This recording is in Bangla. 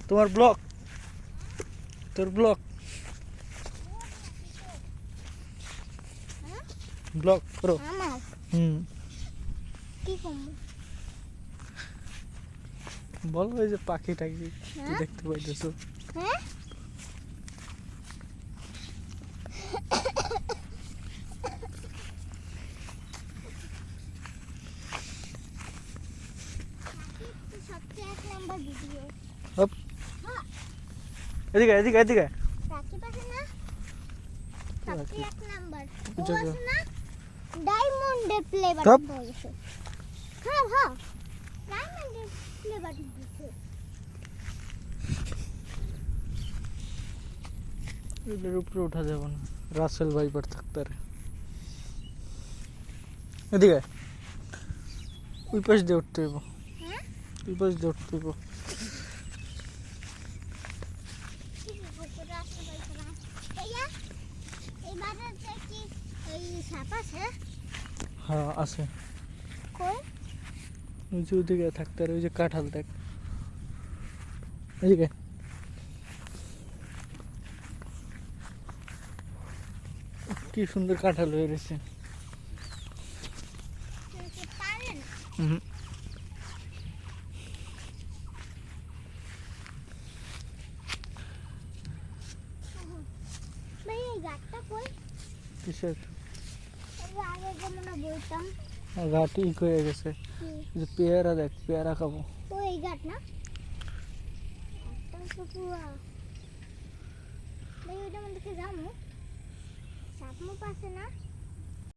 তোমার ব্লক, তোর ব্লক ব্লক করো। কি করবো বলো এই যে পাখি টাকি দেখতে পাইতেছো। হ্যাঁ সবচেয়ে এক নাম্বার ভিডিও হপ এদিকে এদিকে এদিকে রাখি পাশে না সবচেয়ে এক নাম্বার ও জায়গা। আছে না ডায়মন্ডের প্লে হপ। বাটন হয়ে গেছে হ্যাঁ হ্যাঁ ডায়মন্ডের প্লে বাটন দিছে এটার উপরে উঠা যাবে না, রাসেল ভাইপার থাকতে পারে। এদিকে ওই পাশ দিয়ে উঠতে হইব, হ্যাঁ ওই পাশ দিয়ে উঠতে হইব। ঠিক আছে উপরে আসতে পারছে না এইয়া এই বাজারটা কি এই সাপ আছে হ্যাঁ আছে, কই ওই যে ওইদিকে থাকতে পারে, ওই যে কাঁঠাল দেখ এদিকে। কি সুন্দর কাঁঠাল হয়ে রয়েছে। কি পারে না হুম ভাই এই গাছটা কই কিসের এই যে আগে যেমন বলতাম ঘাট ই হয়ে গেছে। কি এই যে পেয়ারা দেখ, পেয়ারা খাবো। তো এই গাছ না একটা পুরা ভাই ওইটা মধ্যে যাবো সাপ মুখ আছে না